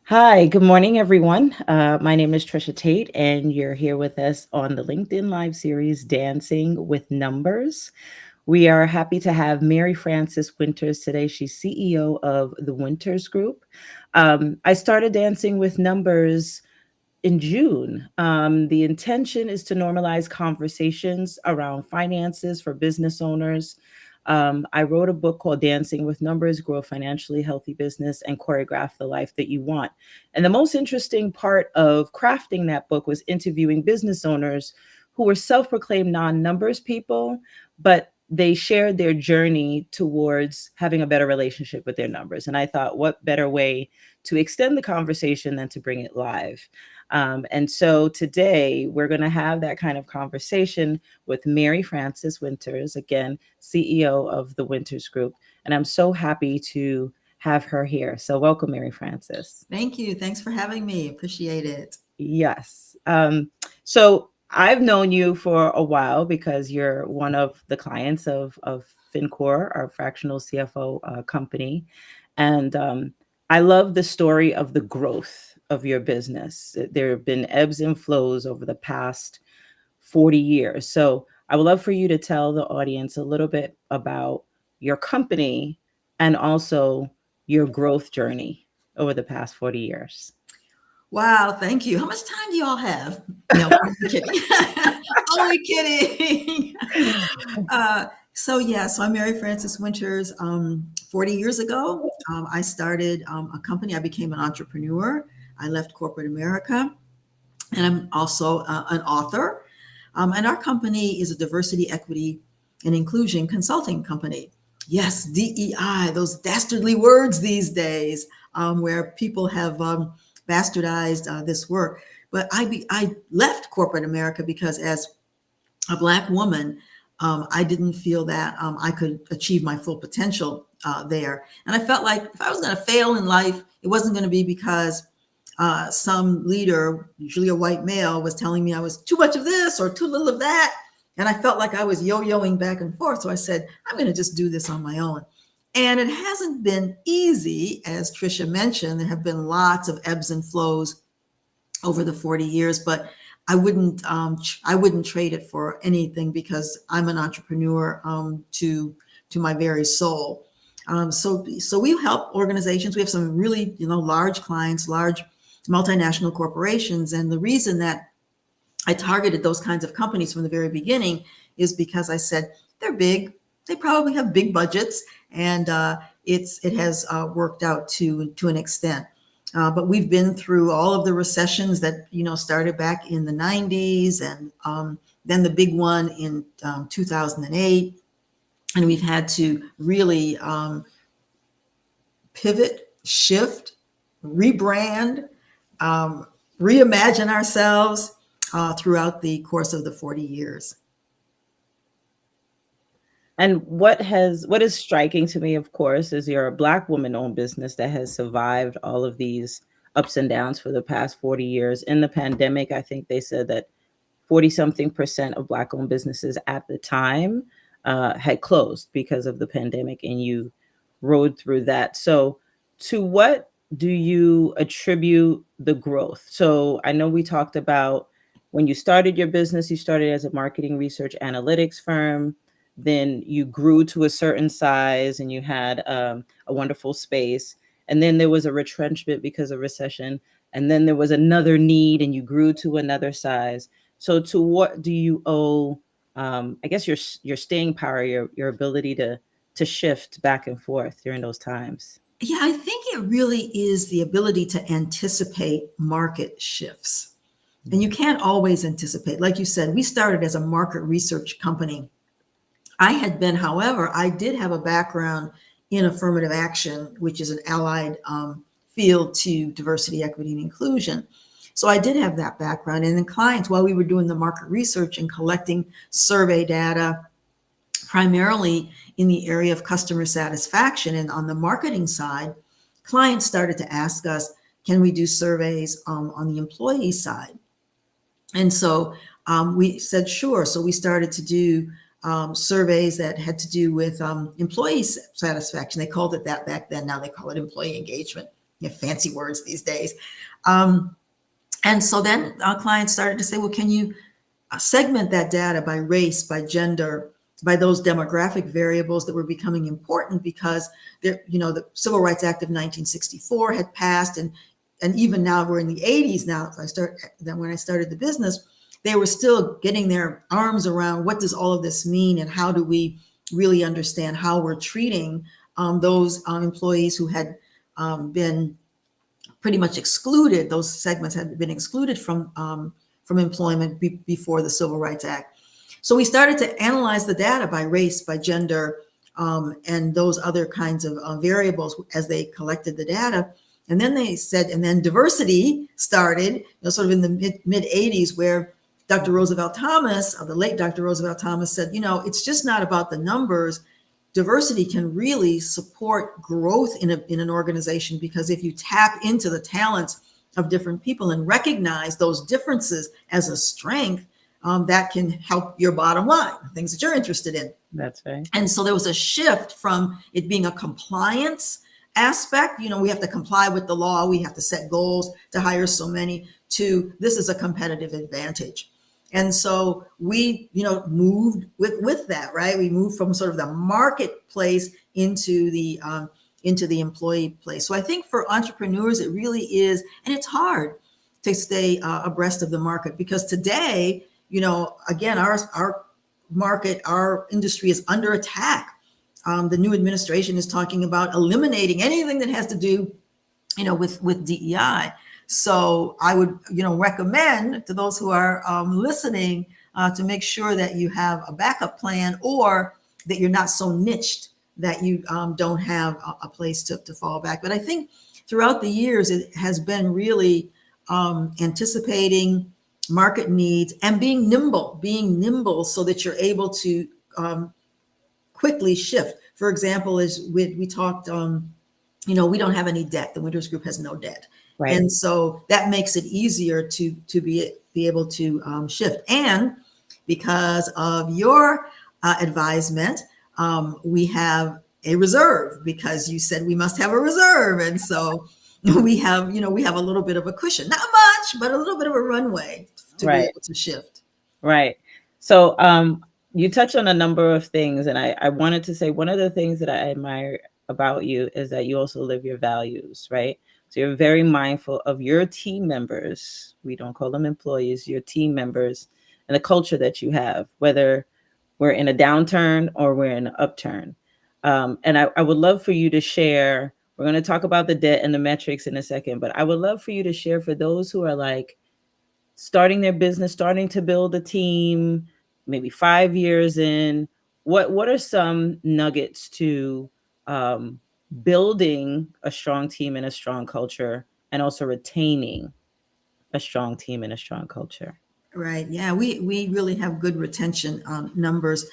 Hi, good morning, everyone. My name is Trisha Tate, and you're here with us on the LinkedIn Live series, Dancing with Numbers. We are happy to have Mary Frances Winters today. She's CEO of the Winters Group. I started Dancing with Numbers in June. The intention is to normalize conversations around finances for business owners. I wrote a book called Dancing with Numbers: Grow a Financially Healthy Business and Choreograph the Life That You Want. And the most interesting part of crafting that book was interviewing business owners who were self proclaimed non numbers people, but they shared their journey towards having a better relationship with their numbers. And I thought, what better way to extend the conversation than to bring it live? And so today we're going to have that kind of conversation with Mary Frances Winters, again, CEO of the Winters Group. And I'm so happy to have her here. So welcome, Mary Frances. Thank you. Thanks for having me. Appreciate it. Yes. So I've known you for a while because you're one of the clients of FinCore, our fractional CFO company. And I love the story of the growth of your business. There have been ebbs and flows over the past 40 years. So I would love for you to tell the audience a little bit about your company and also your growth journey over the past 40 years. Wow. Thank you. How much time do you all have? No, I'm kidding. Only kidding. So I'm Mary Frances Winters. 40 years ago, I started a company. I became an entrepreneur. I left corporate America, and I'm also an author. And our company is a diversity, equity, and inclusion consulting company. Yes, DEI, those dastardly words these days, where people have bastardized this work. But I left corporate America because as a Black woman, I didn't feel that I could achieve my full potential there. And I felt like if I was going to fail in life, it wasn't going to be because some leader, usually a white male, was telling me I was too much of this or too little of that. And I felt like I was yo-yoing back and forth. So I said, I'm going to just do this on my own. And it hasn't been easy, as Trisha mentioned. There have been lots of ebbs and flows over the 40 years, but I wouldn't trade it for anything because I'm an entrepreneur to my very soul. So we help organizations. We have some really large clients, large multinational corporations, and the reason that I targeted those kinds of companies from the very beginning is because I said they're big. They probably have big budgets, and it has worked out to an extent. But we've been through all of the recessions that started back in the 90s, and then the big one in 2008, and we've had to really pivot, shift, rebrand, reimagine ourselves throughout the course of the 40 years. And what is striking to me, of course, is you're a Black woman-owned business that has survived all of these ups and downs for the past 40 years. In the pandemic, I think they said that 40 something percent of Black-owned businesses at the time had closed because of the pandemic, and you rode through that. So, to what do you attribute the growth? So, I know we talked about when you started your business, you started as a marketing research analytics firm, then you grew to a certain size and you had a wonderful space. And then there was a retrenchment because of recession. And then there was another need and you grew to another size. So to what do you owe, I guess, your staying power, your ability to shift back and forth during those times? Yeah, I think it really is the ability to anticipate market shifts. And you can't always anticipate. Like you said, we started as a market research company. However, I did have a background in affirmative action, which is an allied field to diversity, equity, and inclusion. So I did have that background. And then clients, while we were doing the market research and collecting survey data, primarily in the area of customer satisfaction and on the marketing side, clients started to ask us, can we do surveys on the employee side? And so we said, sure. So we started to do surveys that had to do with employee satisfaction. They called it that back then. Now they call it employee engagement. fancy words these days. And so then our clients started to say, well, can you segment that data by race, by gender, by those demographic variables that were becoming important because the Civil Rights Act of 1964 had passed, and even now we're in the 80s now. When I started the business, they were still getting their arms around what does all of this mean and how do we really understand how we're treating those employees who had been pretty much excluded. Those segments had been excluded from employment before the Civil Rights Act. So we started to analyze the data by race, by gender, and those other kinds of variables as they collected the data. And then they said, and then diversity started, sort of in the mid 80s, where Dr. Roosevelt Thomas, the late Dr. Roosevelt Thomas, said, it's just not about the numbers. Diversity can really support growth in an organization, because if you tap into the talents of different people and recognize those differences as a strength, that can help your bottom line, things that you're interested in. That's right. And so there was a shift from it being a compliance aspect, we have to comply with the law, we have to set goals to hire so many, to this is a competitive advantage. And so we, moved with that, right? We moved from sort of the marketplace into the employee place. So I think for entrepreneurs, it really is, and it's hard to stay abreast of the market, because today, again, our market, our industry is under attack. The new administration is talking about eliminating anything that has to do, with DEI. So I would, recommend to those who are listening to make sure that you have a backup plan, or that you're not so niched that you don't have a place to fall back. But I think throughout the years, it has been really anticipating market needs and being nimble so that you're able to quickly shift. For example, as we talked, we don't have any debt. The Winters Group has no debt. Right. And so that makes it easier to be able to shift. And because of your advisement, we have a reserve, because you said we must have a reserve. And so we have a little bit of a cushion, not much, but a little bit of a runway to be able to shift. Right. So you touched on a number of things, and I wanted to say one of the things that I admire about you is that you also live your values, right? So you're very mindful of your team members. We don't call them employees, your team members, and the culture that you have, whether we're in a downturn or we're in an upturn. And I would love for you to share, we're going to talk about the debt and the metrics in a second, but I would love for you to share for those who are like starting their business, starting to build a team, maybe 5 years in, what are some nuggets to building a strong team and a strong culture, and also retaining a strong team and a strong culture? Right. Yeah, we really have good retention numbers.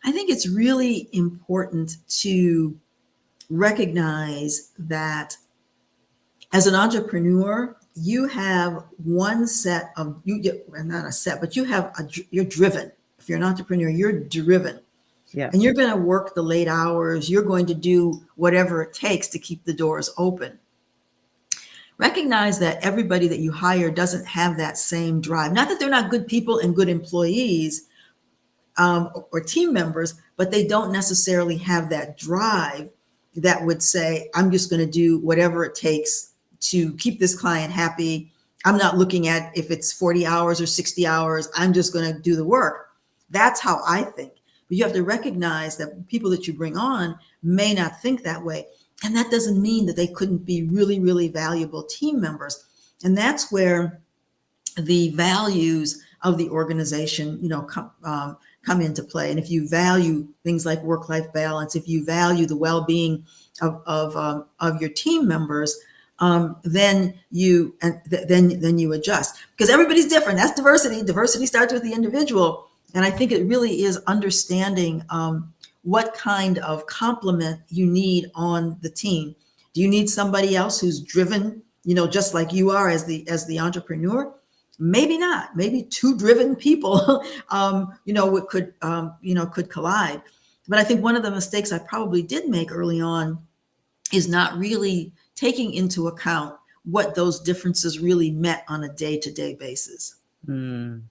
I think it's really important to recognize that as an entrepreneur, you have one set of, not a set, but you're driven. If you're an entrepreneur, you're driven. Yeah. And you're going to work the late hours. You're going to do whatever it takes to keep the doors open. Recognize that everybody that you hire doesn't have that same drive. Not that they're not good people and good employees or team members, but they don't necessarily have that drive that would say, I'm just going to do whatever it takes to keep this client happy. I'm not looking at if it's 40 hours or 60 hours. I'm just going to do the work. That's how I think. But you have to recognize that people that you bring on may not think that way. And that doesn't mean that they couldn't be really, really valuable team members. And that's where the values of the organization, come into play. And if you value things like work-life balance, if you value the well-being of your team members, then you adjust, because everybody's different. That's diversity. Diversity starts with the individual. And I think it really is understanding what kind of complement you need on the team. Do you need somebody else who's driven, just like you are as the entrepreneur? Maybe not. Maybe two driven people, could collide. But I think one of the mistakes I probably did make early on is not really taking into account what those differences really meant on a day-to-day basis. Mm,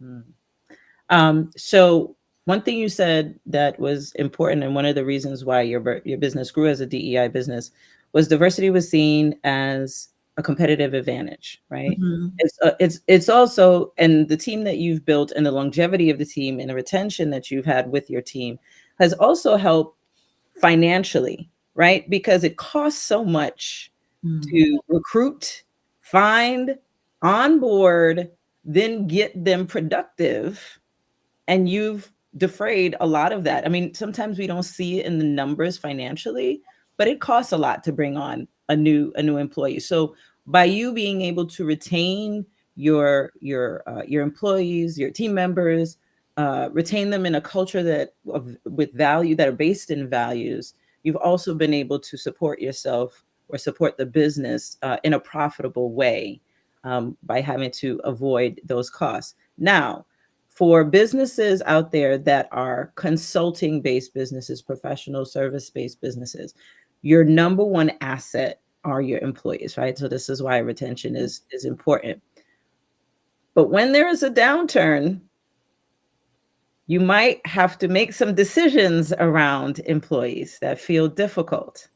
mm. So one thing you said that was important, and one of the reasons why your business grew as a DEI business, was diversity was seen as a competitive advantage, right? Mhm. It's also, and the team that you've built and the longevity of the team and the retention that you've had with your team has also helped financially, right? Because it costs so much Mhm. to recruit, find, onboard, then get them productive, and you've defrayed a lot of that. I mean, sometimes we don't see it in the numbers financially, but it costs a lot to bring on a new employee. So by you being able to retain your employees, your team members, retain them in a culture with value, that are based in values, you've also been able to support yourself or support the business in a profitable way, by having to avoid those costs. Now, for businesses out there that are consulting based businesses, professional service based businesses, your number one asset are your employees, right? So this is why retention is important. But when there is a downturn, you might have to make some decisions around employees that feel difficult.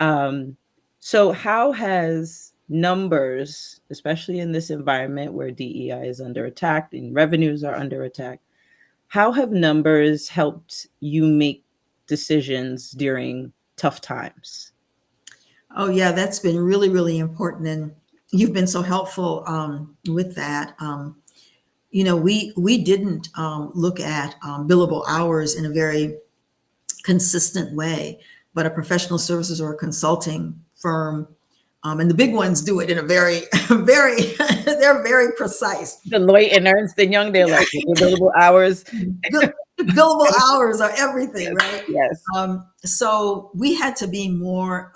Um, so how has numbers, especially in this environment where DEI is under attack and revenues are under attack, how have numbers helped you make decisions during tough times? Oh yeah, that's been really, really important, and you've been so helpful with that. We didn't look at billable hours in a very consistent way, but a professional services or a consulting firm, and the big ones do it in a very, very, they're very precise. Deloitte and Ernst and Young, they're like the billable hours. Billable hours are everything, Yes, right? yes. So we had to be more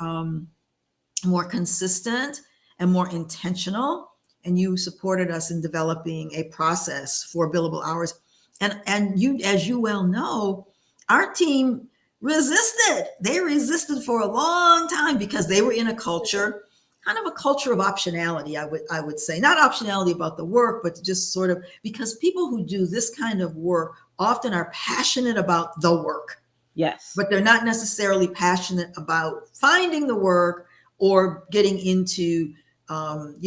consistent and more intentional. And you supported us in developing a process for billable hours. And you, as you well know, our team resisted. They resisted for a long time because they were in a culture, kind of a culture of optionality, I would say. Not optionality about the work, but just sort of because people who do this kind of work often are passionate about the work, Yes. but they're not necessarily passionate about finding the work or getting into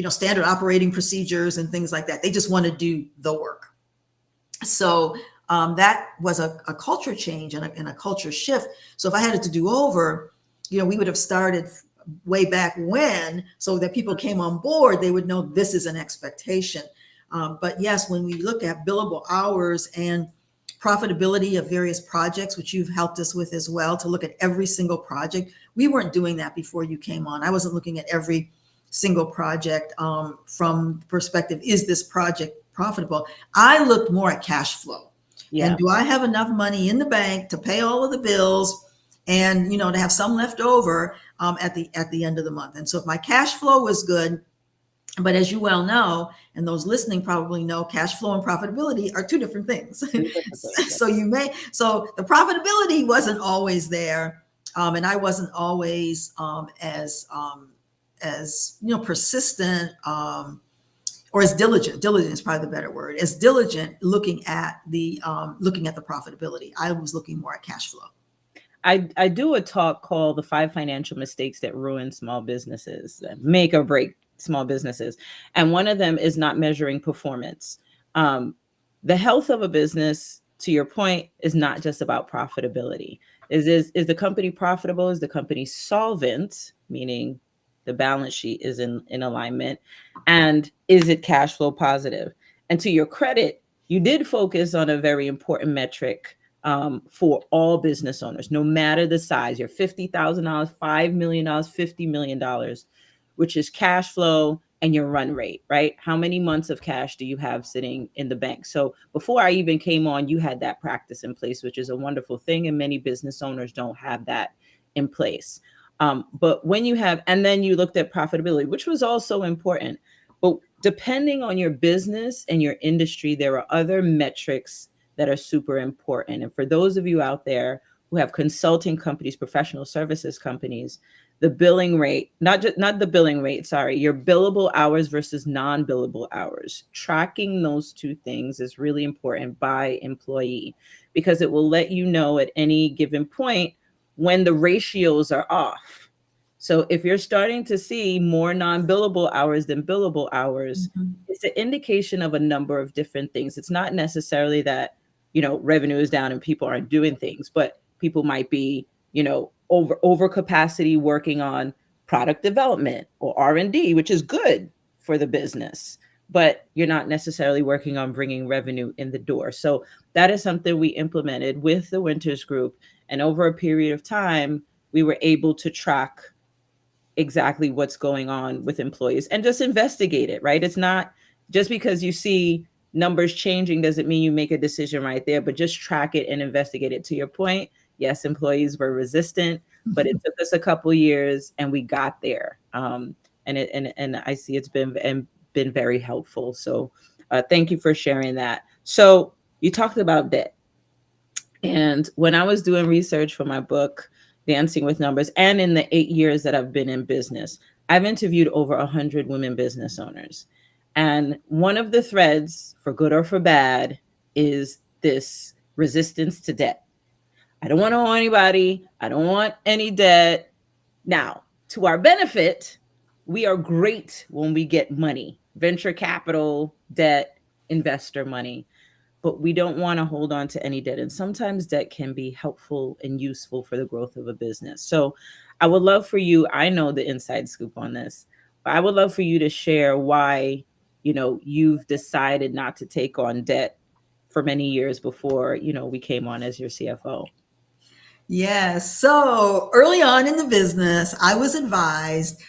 standard operating procedures and things like that. They just want to do the work. So that was a culture change and a culture shift. So if I had it to do over, we would have started way back when, so that people came on board, they would know this is an expectation. But yes, when we look at billable hours and profitability of various projects, which you've helped us with as well, to look at every single project. We weren't doing that before you came on. I wasn't looking at every single project from the perspective, is this project profitable? I looked more at cash flow. Yeah. And do I have enough money in the bank to pay all of the bills and, to have some left over at the end of the month? And so if my cash flow was good, but as you well know, and those listening probably know, cash flow and profitability are two different things. So the profitability wasn't always there, and I wasn't always as persistent, or as diligent. Diligent is probably the better word. As diligent looking at the profitability. I was looking more at cash flow. I do a talk called The 5 Financial Mistakes That Ruin Small Businesses, that make or break small businesses. And one of them is not measuring performance. The health of a business, to your point, is not just about profitability. Is the company profitable? Is the company solvent, meaning the balance sheet is in alignment? And is it cash flow positive? And to your credit, you did focus on a very important metric for all business owners, no matter the size. You're $50,000, $5 million, $50 million, which is cash flow and your run rate, right? How many months of cash do you have sitting in the bank? So before I even came on, you had that practice in place, which is a wonderful thing. And many business owners don't have that in place. But when you have, and then you looked at profitability, which was also important. But depending on your business and your industry, there are other metrics that are super important. And for those of you out there who have consulting companies, professional services companies, the billing rate, not the billing rate, sorry, your billable hours versus non-billable hours. Tracking those two things is really important by employee because it will let you know at any given point when the ratios are off. So if you're starting to see more non-billable hours than billable hours, Mhm. it's an indication of a number of different things. It's not necessarily that, revenue is down and people aren't doing things, but people might be, over capacity working on product development or R&D, which is good for the business, but you're not necessarily working on bringing revenue in the door. So that is something we implemented with the Winters Group. And over a period of time, we were able to track exactly what's going on with employees and just investigate it, right? It's not just because you see numbers changing doesn't mean you make a decision right there, but just track it and investigate it. To your point, yes, employees were resistant, but it took us a couple years and we got there. And I see it's been very helpful. So thank you for sharing that. So you talked about debt. And when I was doing research for my book, Dancing with Numbers, and in the 8 years that I've been in business, I've interviewed over 100 women business owners. And one of the threads, for good or for bad, is this resistance to debt. I don't want to owe anybody. I don't want any debt. Now, to our benefit, we are great when we get money, venture capital, debt, investor money, but we don't want to hold on to any debt. And sometimes debt can be helpful and useful for the growth of a business. So I would love for you, I know the inside scoop on this, but I would love for you to share why, you've decided not to take on debt for many years before, we came on as your CFO. Yes. So early on in the business, I was advised,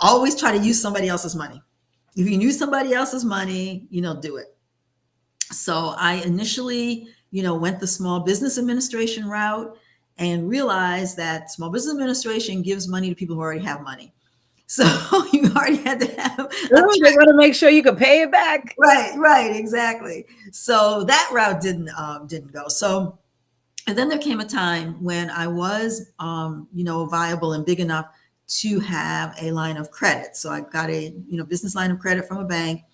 always try to use somebody else's money. If you can use somebody else's money, do it. So I initially, went the small business administration route and realized that small business administration gives money to people who already have money. So you already had to have They want to make sure you can pay it back. Right, exactly. So that route didn't go. So, and then there came a time when I was, viable and big enough to have a line of credit. So I got a, business line of credit from a bank.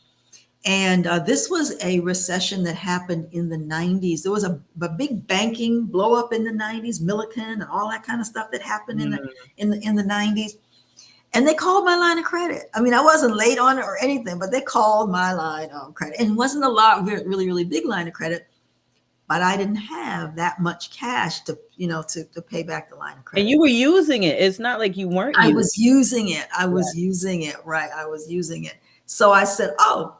And this was a recession that happened in the 90s. There was a big banking blow up in the 90s, Milliken and all that kind of stuff that happened in the 90s. And they called my line of credit. I mean, I wasn't late on it or anything, but they called my line of credit. And it wasn't a lot, really, really big line of credit, but I didn't have that much cash to pay back the line of credit. And you were using it. It's not like you weren't using it. I was using it. I was using it. Right. I was using it. So I said, oh,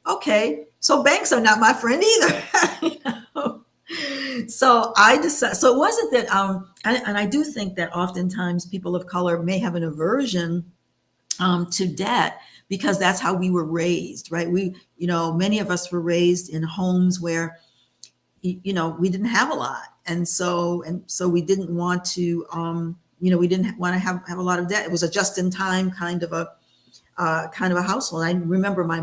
okay. So banks are not my friend either. So I decided, so it wasn't that, and I do think that oftentimes people of color may have an aversion to debt because that's how we were raised, right? Many of us were raised in homes where, we didn't have a lot. And so we didn't want to, we didn't want to have a lot of debt. It was a just in time kind of a household. I remember my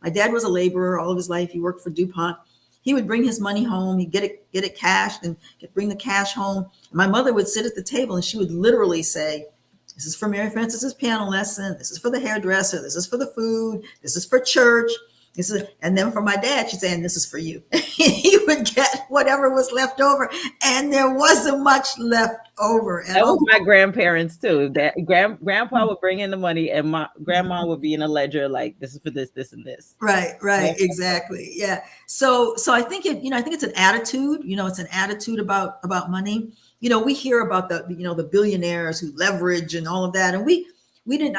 dad was a laborer all of his life. He worked for DuPont. He would bring his money home. He'd get it cashed and bring the cash home. My mother would sit at the table and she would literally say, this is for Mary Frances's piano lesson. This is for the hairdresser. This is for the food. This is for church. And then for my dad, she'd say, and this is for you. He would get whatever was left over. And there wasn't much left over. That was my grandparents too. That grandpa would bring in the money and my grandma would be in a ledger like, this is for this, this, and this. Right, exactly. Yeah. So I think I think it's an attitude, it's an attitude about money. We hear about the billionaires who leverage and all of that. And we didn't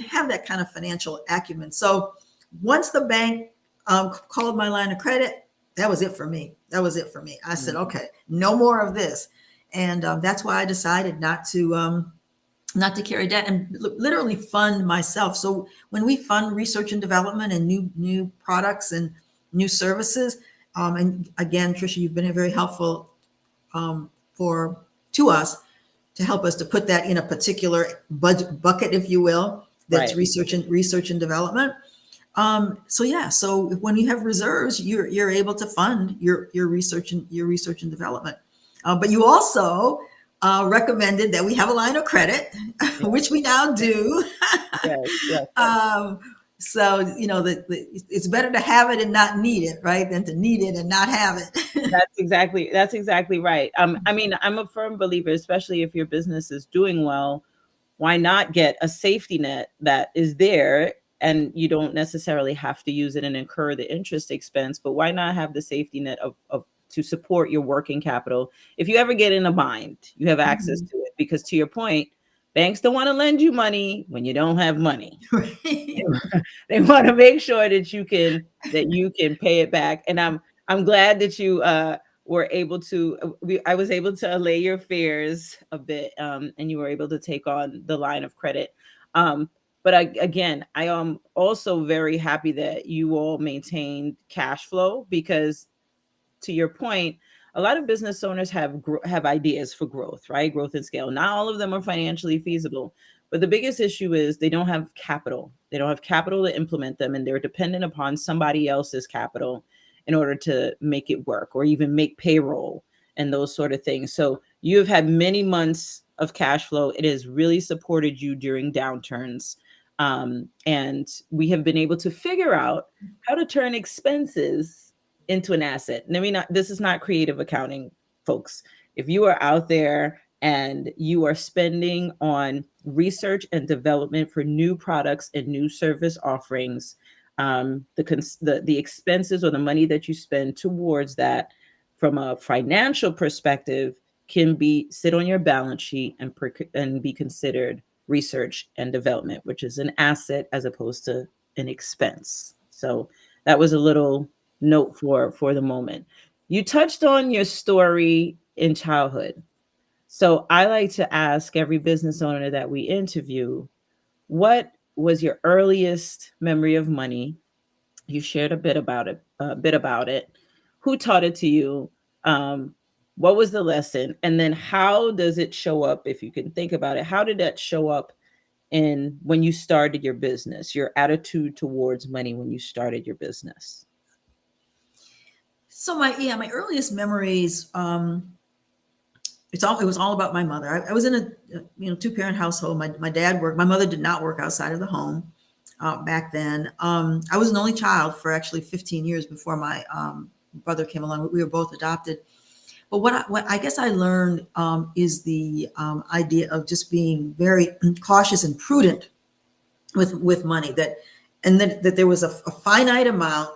have that kind of financial acumen. So once the bank called my line of credit, that was it for me. I said, okay, no more of this. And that's why I decided not to carry debt and literally fund myself. So when we fund research and development and new products and new services, and again, Tricia, you've been very helpful to us to help us to put that in a particular bucket, if you will, that's right. research and development. So when you have reserves, you're able to fund your research and development. But you also recommended that we have a line of credit, Yeah. which we now do. Yes, yes, yes. So, it's better to have it and not need it, right, than to need it and not have it. That's exactly right. I mean, I'm a firm believer, especially if your business is doing well, why not get a safety net that is there and you don't necessarily have to use it and incur the interest expense, but why not have the safety net of to support your working capital? If you ever get in a bind, you have access Mhm. to it because to your point, banks don't want to lend you money when you don't have money. Right. They want to make sure that you can pay it back. And I'm glad that you were able to I was able to allay your fears a bit, and you were able to take on the line of credit. But again, I am also very happy that you all maintained cash flow because to your point, a lot of business owners have ideas for growth, right? Growth and scale. Not all of them are financially feasible, but the biggest issue is they don't have capital. They don't have capital to implement them, and they're dependent upon somebody else's capital in order to make it work or even make payroll and those sort of things. So you have had many months of cash flow. It has really supported you during downturns. And we have been able to figure out how to turn expenses into an asset. And I mean, this is not creative accounting, folks. If you are out there and you are spending on research and development for new products and new service offerings, the expenses or the money that you spend towards that from a financial perspective can be sit on your balance sheet and be considered research and development, which is an asset as opposed to an expense. So that was a little note for the moment. You touched on your story in childhood. So I like to ask every business owner that we interview, what was your earliest memory of money? You shared a bit about it. Who taught it to you? Um, what was the lesson? And then how does it show up if you can think about it? How did that show up in when you started your business, your attitude towards money when you started your business? So my earliest memories, it was all about my mother. I was in a two-parent household. My dad worked. My mother did not work outside of the home back then. I was an only child for actually 15 years before my brother came along. We were both adopted. But what I guess I learned is the idea of just being very cautious and prudent with money. That there was a finite amount,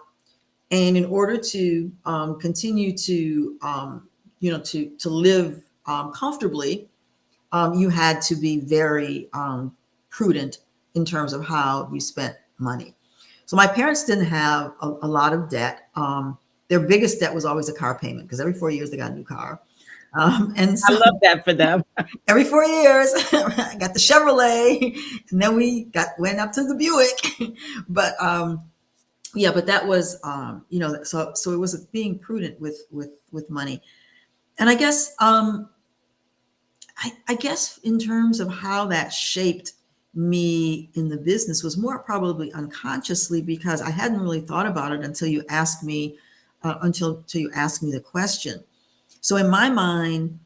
and in order to continue to to live comfortably, you had to be very prudent in terms of how you spent money. So my parents didn't have a lot of debt. Their biggest debt was always a car payment because every 4 years they got a new car. And I so love that for them. every 4 years, I got the Chevrolet, and then we went up to the Buick. But yeah, but that was so it was being prudent with money. And I guess in terms of how that shaped me in the business was more probably unconsciously, because I hadn't really thought about it until you asked me until you asked me the question. So in my mind,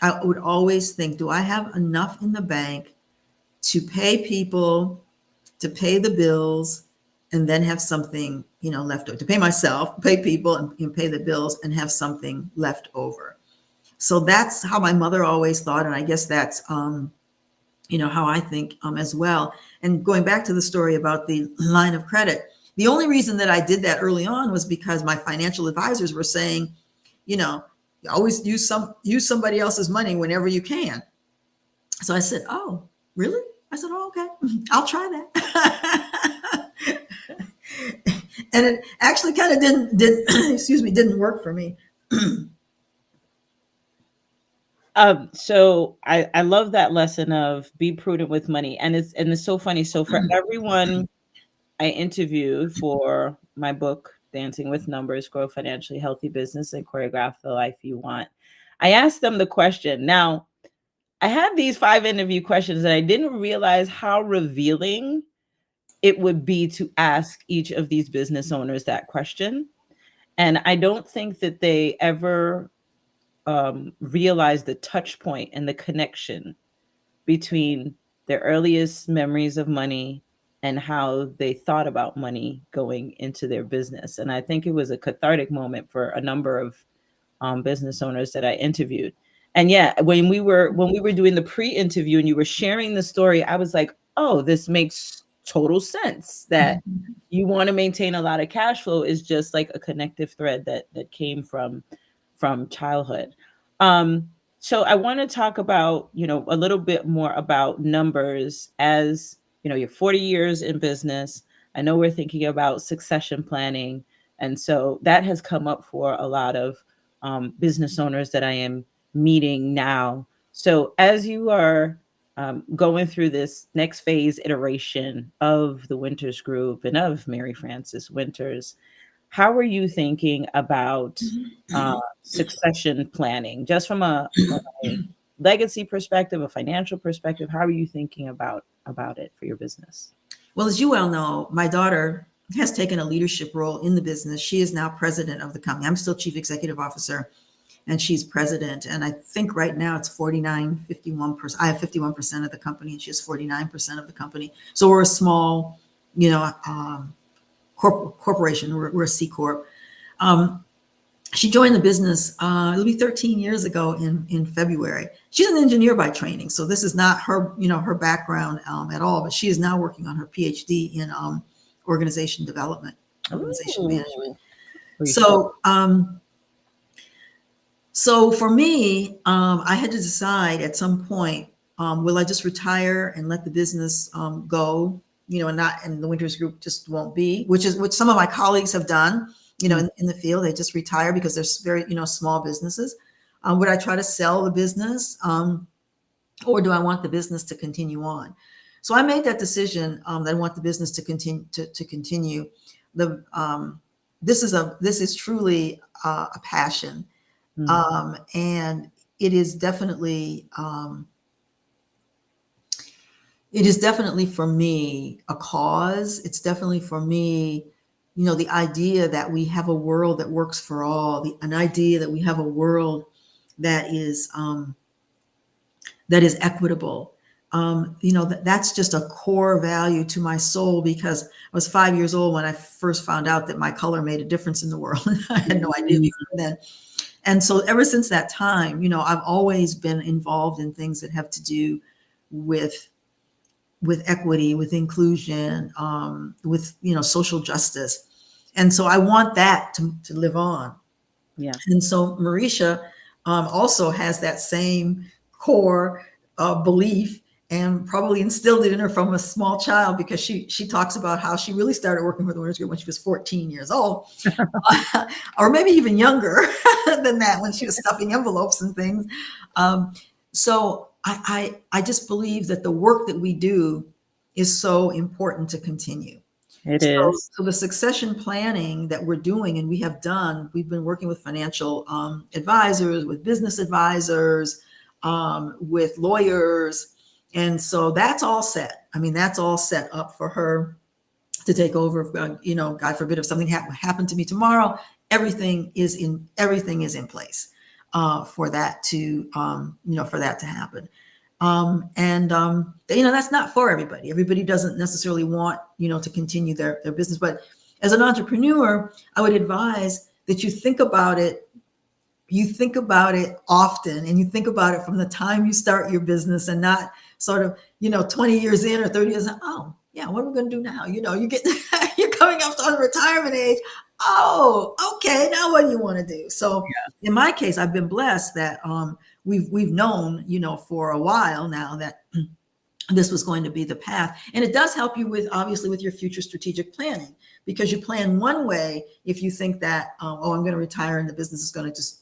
I would always think, do I have enough in the bank to pay people, to pay the bills, and then have something, left over, to pay myself, pay people, and pay the bills, and have something left over. So that's how my mother always thought, and I guess that's how I think as well. And going back to the story about the line of credit, the only reason that I did that early on was because my financial advisors were saying, always use somebody else's money whenever you can. So I said, "Oh, really?" I said, "Oh, okay, I'll try that." And it actually kind of didn't work for me. So I love that lesson of be prudent with money. And it's so funny. So for everyone I interviewed for my book, Dancing with Numbers, Grow Financially Healthy Business and Choreograph the Life You Want, I asked them the question. Now, I had these 5 interview questions and I didn't realize how revealing it would be to ask each of these business owners that question. And I don't think that they ever realize the touch point and the connection between their earliest memories of money and how they thought about money going into their business. And I think it was a cathartic moment for a number of business owners that I interviewed. And yeah, when we were doing the pre-interview and you were sharing the story, I was like, oh, this makes total sense that you want to maintain a lot of cash flow is just like a connective thread that came from childhood. Um, so I want to talk about, a little bit more about numbers as, you're 40 years in business. I know we're thinking about succession planning. And so that has come up for a lot of business owners that I am meeting now. So as you are going through this next phase iteration of the Winters Group and of Mary Frances Winters, how are you thinking about succession planning, just from a legacy perspective, a financial perspective? How are you thinking about it for your business? Well, as you well know, my daughter has taken a leadership role in the business. She is now president of the company. I'm still chief executive officer, and she's president. And I think right now it's 49, 51%. I have 51% of the company, and she has 49% of the company. So we're a small, corporation. We're a C corp. She joined the business. It'll be 13 years ago in February. She's an engineer by training, so this is not her, her background at all. But she is now working on her PhD in organization development, organization management. So, so for me, I had to decide at some point, will I just retire and let the business go, and the Winters Group just won't be, which some of my colleagues have done. In the field, they just retire because they're very, small businesses. Would I try to sell the business, or do I want the business to continue on? So I made that decision that I want the business to continue. This is truly a passion, and it is definitely for me a cause. It's definitely for me. The idea that we have a world that works for all, an idea that we have a world that is equitable. That's just a core value to my soul, because I was 5 years old when I first found out that my color made a difference in the world. I had no idea before then. And so ever since that time, I've always been involved in things that have to do with equity, with inclusion, with, social justice. And so I want that to live on. Yeah. And so Marisha also has that same core belief, and probably instilled it in her from a small child, because she talks about how she really started working for the Winters Group when she was 14 years old, or maybe even younger than that, when she was stuffing envelopes and things. So I just believe that the work that we do is so important to continue. It is. So the succession planning that we're doing, and we've been working with financial advisors, with business advisors, with lawyers. And so that's all set. I mean, that's all set up for her to take over. God forbid, if something happened to me tomorrow, everything is in place for that to happen. That's not for everybody. Everybody doesn't necessarily want, to continue their business. But as an entrepreneur, I would advise that you think about it. You think about it often, and you think about it from the time you start your business, and not sort of, 20 years in or 30 years in. Oh yeah, what are we going to do now? You're coming up on retirement age. Oh, okay. Now what do you want to do? So in my case, I've been blessed that, we've known, for a while now that this was going to be the path. And it does help you obviously with your future strategic planning, because you plan one way if you think that, I'm going to retire and the business is going to just,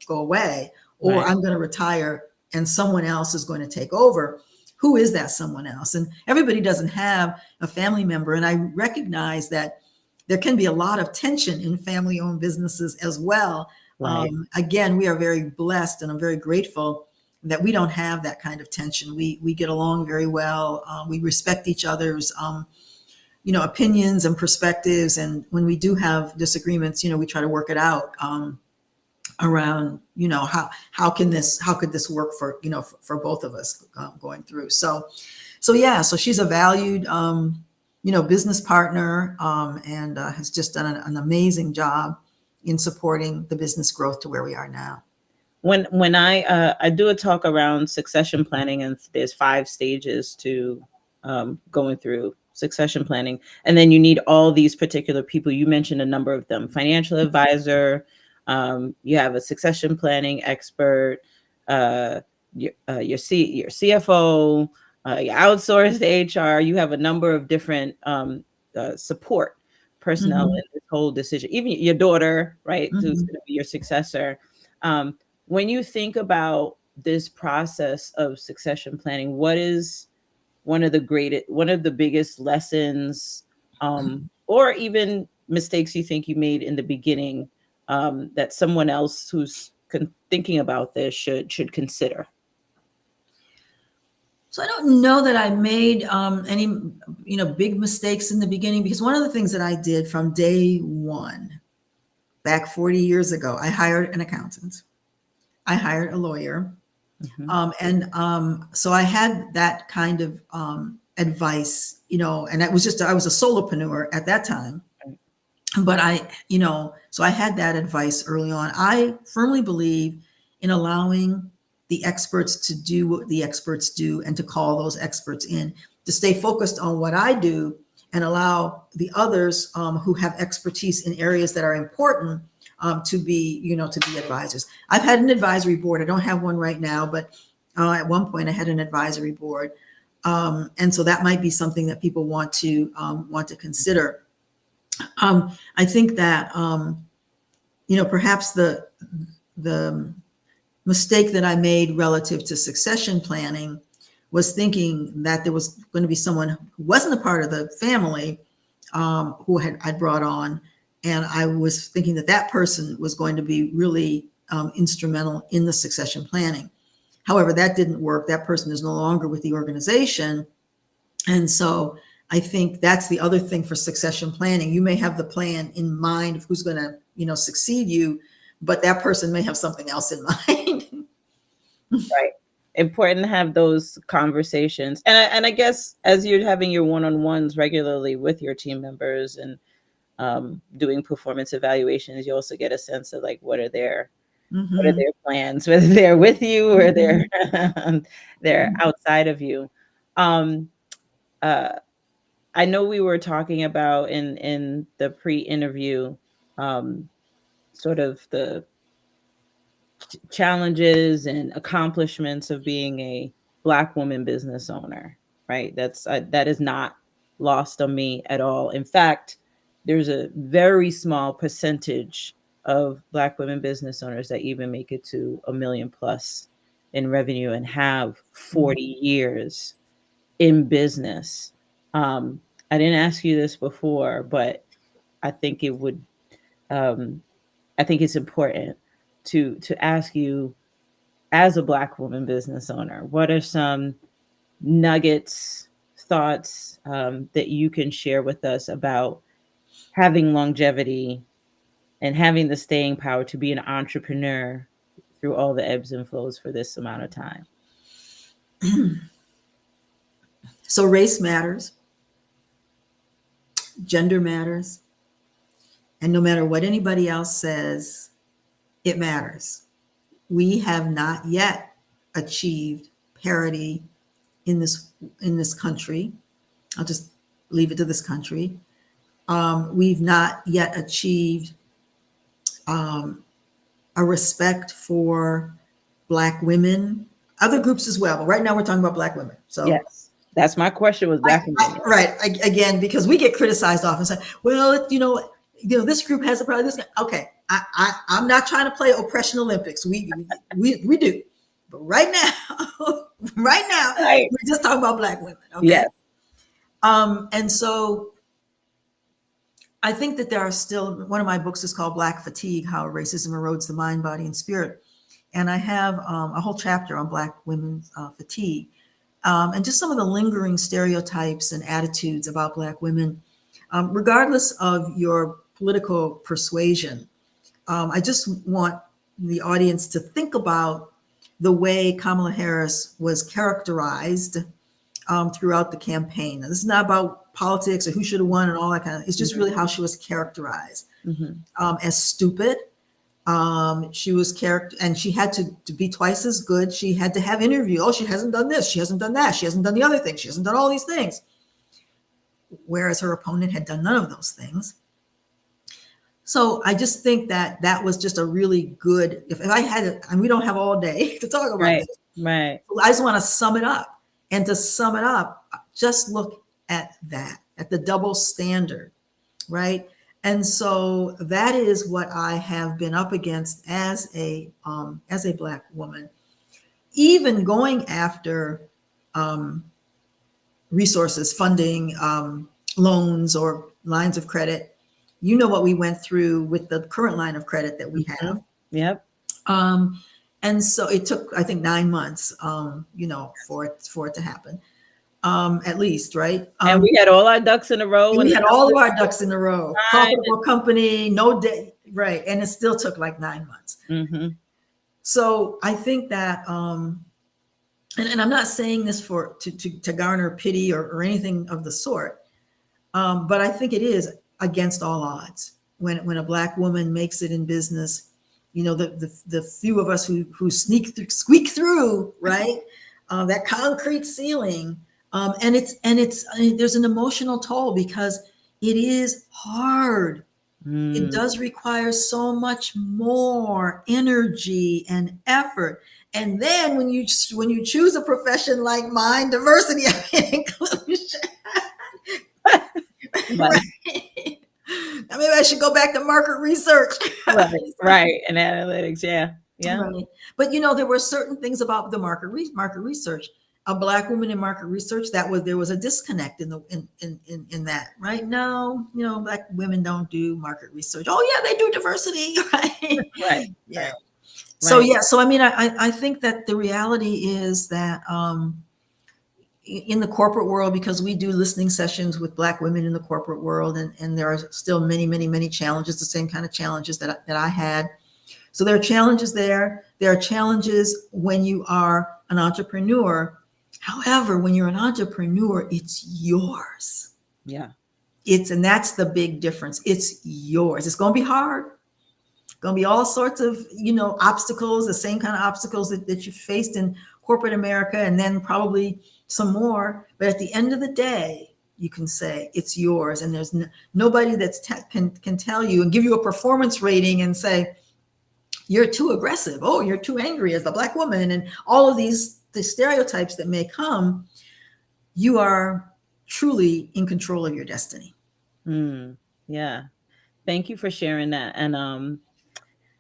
go away, or right. I'm going to retire and someone else is going to take over. Who is that someone else? And everybody doesn't have a family member. And I recognize that there can be a lot of tension in family-owned businesses as well. Right. Again, we are very blessed, and I'm very grateful that we don't have that kind of tension. We get along very well. We respect each other's, opinions and perspectives. And when we do have disagreements, we try to work it out around, how could this work for, for both of us going through. So yeah, so she's a valued, business partner, and has just done an amazing job in supporting the business growth to where we are now. When I do a talk around succession planning, and there's 5 stages to going through succession planning, and then you need all these particular people. You mentioned a number of them: financial advisor, you have a succession planning expert, your CFO, your outsourced HR. You have a number of different support personnel in this whole decision. Even your daughter, right, who's going to be your successor. When you think about this process of succession planning, what is one of the biggest lessons, or even mistakes you think you made in the beginning, that someone else who's thinking about this should consider? So I don't know that I made any, big mistakes in the beginning, because one of the things that I did from day one, back 40 years ago, I hired an accountant. I hired a lawyer. So I had that kind of advice, and I was a solopreneur at that time. But so I had that advice early on. I firmly believe in allowing the experts to do what the experts do, and to call those experts in, to stay focused on what I do, and allow the others who have expertise in areas that are important to be advisors. I've had an advisory board. I don't have one right now, but at one point I had an advisory board. And so that might be something that people want to consider. I think that, perhaps the mistake that I made relative to succession planning was thinking that there was going to be someone who wasn't a part of the family, who I'd brought on. And I was thinking that person was going to be really instrumental in the succession planning. However, that didn't work. That person is no longer with the organization. And so I think that's the other thing for succession planning. You may have the plan in mind of who's going to, succeed you, but that person may have something else in mind. Right. Important to have those conversations. And I guess as you're having your one-on-ones regularly with your team members, and doing performance evaluations, you also get a sense of, like, what are their plans, whether they're with you or they're outside of you. I know we were talking about in the pre-interview, sort of the challenges and accomplishments of being a Black woman business owner, right? That is not lost on me at all. In fact, there's a very small percentage of Black women business owners that even make it to $1 million plus in revenue and have 40 years in business. I didn't ask you this before, but I think I think it's important to ask you, as a Black woman business owner, what are some nuggets, thoughts, that you can share with us about having longevity and having the staying power to be an entrepreneur through all the ebbs and flows for this amount of time? So race matters, gender matters, and no matter what anybody else says, it matters. We have not yet achieved parity in this country. I'll just leave it to this country. We've not yet achieved a respect for Black women, other groups as well. But right now we're talking about Black women. So yes, that's my question, was Black women. Right. Again, because we get criticized often, say, well, this group has a problem. This guy. Okay. I'm not trying to play oppression Olympics. We do. But right now, we're just talking about Black women. Okay. Yes. And so I think that there are still, one of my books is called Black Fatigue, How Racism Erodes the Mind, Body, and Spirit. And I have a whole chapter on Black women's fatigue, and just some of the lingering stereotypes and attitudes about Black women, regardless of your political persuasion. I just want the audience to think about the way Kamala Harris was characterized throughout the campaign. Now, this is not about politics or who should have won and all that kind of. It's just really how she was characterized as stupid. She was character, and she had to be twice as good. She had to have interview. Oh, she hasn't done this. She hasn't done that. She hasn't done the other thing. She hasn't done all these things. Whereas her opponent had done none of those things. So I just think that that was just a really good, if I had it, and we don't have all day to talk about this. Right. I just want to sum it up. And to sum it up, just look at that, at the double standard, right? And so that is what I have been up against as a Black woman, even going after resources, funding, loans or lines of credit. You know what we went through with the current line of credit that we have. Yep. And so it took, I think, 9 months, for it to happen, at least, right? And we had all our ducks in a row. We had all of our ducks in a row. Profitable company, no debt, right? And it still took like 9 months. So I think that, and I'm not saying this to garner pity or anything of the sort, but I think it is against all odds when a Black woman makes it in business. The few of us who squeak through, right? That concrete ceiling, and there's an emotional toll because it is hard. It does require so much more energy and effort. And then when you choose a profession like mine, diversity and inclusion, right? Now maybe I should go back to market research. Right. And analytics. Yeah. Right. But there were certain things about the market research. A Black woman in market research, there was a disconnect in that. Right now, Black women don't do market research. Oh yeah, they do diversity. Right. Right. Yeah. Right. So yeah. So I mean, I think that the reality is that in the corporate world, because we do listening sessions with Black women in the corporate world, and there are still many, many, many challenges, the same kind of challenges that I had. So there are challenges there. There are challenges when you are an entrepreneur. However, when you're an entrepreneur, it's yours. Yeah. And that's the big difference. It's yours. It's going to be hard. It's going to be all sorts of, obstacles, the same kind of obstacles that you faced in corporate America, and then probably some more. But at the end of the day, you can say it's yours, and there's nobody can tell you and give you a performance rating and say you're too aggressive. Oh, you're too angry as a Black woman, and all of the stereotypes that may come. You are truly in control of your destiny. Yeah. Thank you for sharing that. And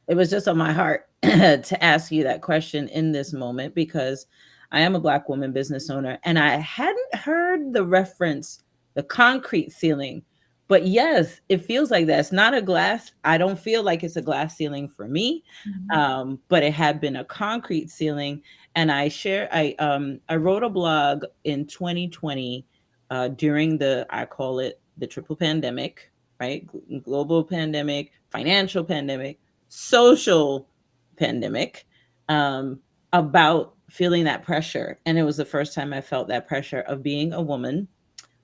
it was just on my heart to ask you that question in this moment, because I am a Black woman business owner, and I hadn't heard the reference, the concrete ceiling. But yes, it feels like that. It's not a glass. I don't feel like it's a glass ceiling for me, but it had been a concrete ceiling. And I wrote a blog in 2020 during I call it the triple pandemic, right? Global pandemic, financial pandemic, social pandemic, about feeling that pressure. And it was the first time I felt that pressure of being a woman,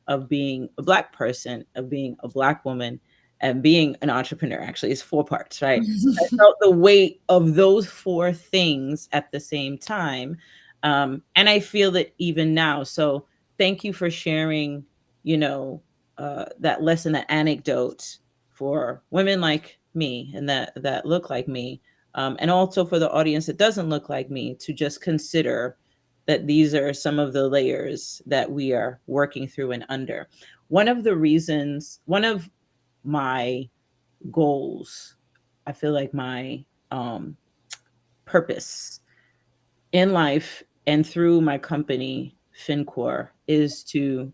of being a Black person, of being a Black woman, and being an entrepreneur. Actually, it's 4 parts, right? I felt the weight of those 4 things at the same time. And I feel it even now. So thank you for sharing, that lesson, that anecdote for women like me and that look like me. And also for the audience that doesn't look like me, to just consider that these are some of the layers that we are working through and under. One of my goals, I feel like my purpose in life and through my company, FinCorp, is to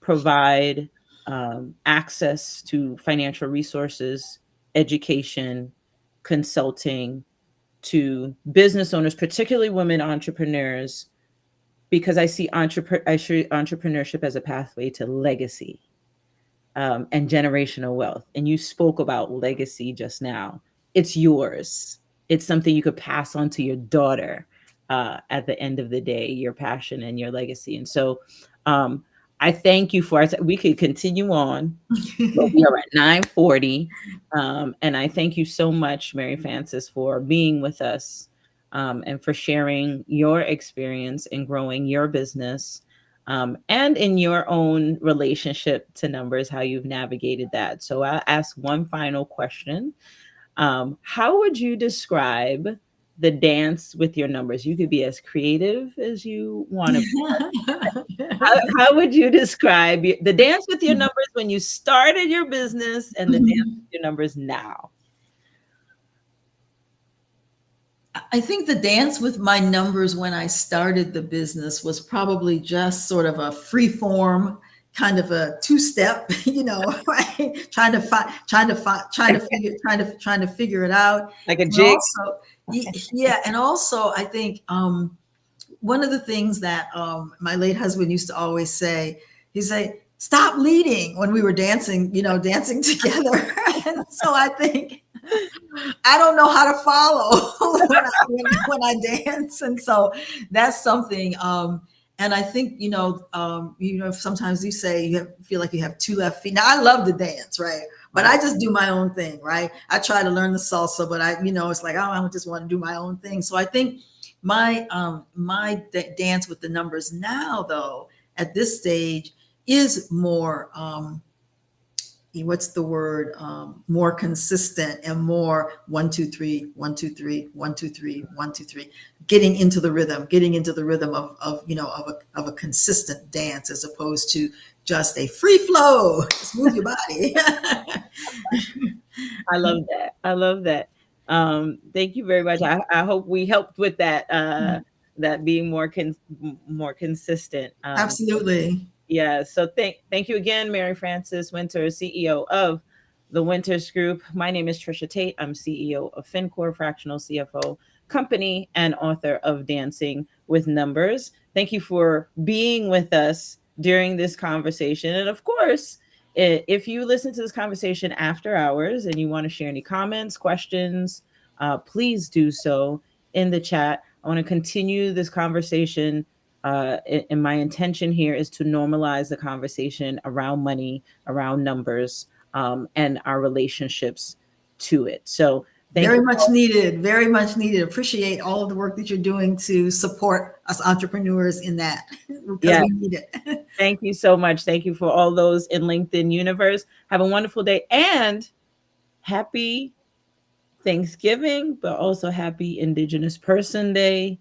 provide access to financial resources, education, consulting to business owners, particularly women entrepreneurs, because I see entrepreneurship as a pathway to legacy and generational wealth. And you spoke about legacy just now. It's yours. it's something you could pass on to your daughter at the end of the day, your passion and your legacy. And so I thank you for we could continue on, but we are at 9:40. And I thank you so much, Mary Frances, for being with us and for sharing your experience in growing your business and in your own relationship to numbers, how you've navigated that. So I'll ask one final question. How would you describe the dance with your numbers? You could be as creative as you want to be. How would you describe the dance with your numbers when you started your business and the dance with your numbers now? I think the dance with my numbers when I started the business was probably just sort of a free form, kind of a two-step, right? trying to figure it out. Like a And jig? also, yeah. And also I think one of the things that my late husband used to always say, he'd say, stop leading, when we were dancing, dancing together. And so I think I don't know how to follow when I dance. And so that's something. And I think, sometimes you say feel like you have two left feet. Now I love to dance, right? But I just do my own thing, right? I try to learn the salsa, but it's like, oh, I just want to do my own thing. So I think my dance with the numbers now, though, at this stage is more, what's the word? More consistent and more 1, 2, 3, 1, 2, 3, 1, 2, 3, 1, 2, 3, getting into the rhythm of a consistent dance, as opposed to just a free flow. Just move your body. I love that. I love that. Thank you very much. I hope we helped with that, that being more consistent. Absolutely. Yeah. So thank you again, Mary Frances Winters, CEO of the Winters Group. My name is Trisha Tate. I'm CEO of FinCore Fractional CFO Company and author of Dancing with Numbers. Thank you for being with us during this conversation. And of course, if you listen to this conversation after hours and you want to share any comments, questions, please do so in the chat. I want to continue this conversation. And my intention here is to normalize the conversation around money, around numbers, and our relationships to it. So thank Very you. much needed. Very much needed. Appreciate all of the work that you're doing to support us entrepreneurs in that, because we need it. Thank you so much. Thank you for all those in LinkedIn universe. Have a wonderful day and happy Thanksgiving, but also happy Indigenous Person Day.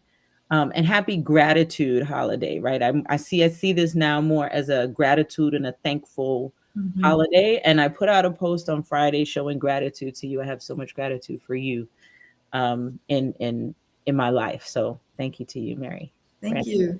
And happy gratitude holiday, right? I see this now more as a gratitude and a thankful holiday. And I put out a post on Friday showing gratitude to you. I have so much gratitude for you in my life. So thank you to you, Mary. Thank you.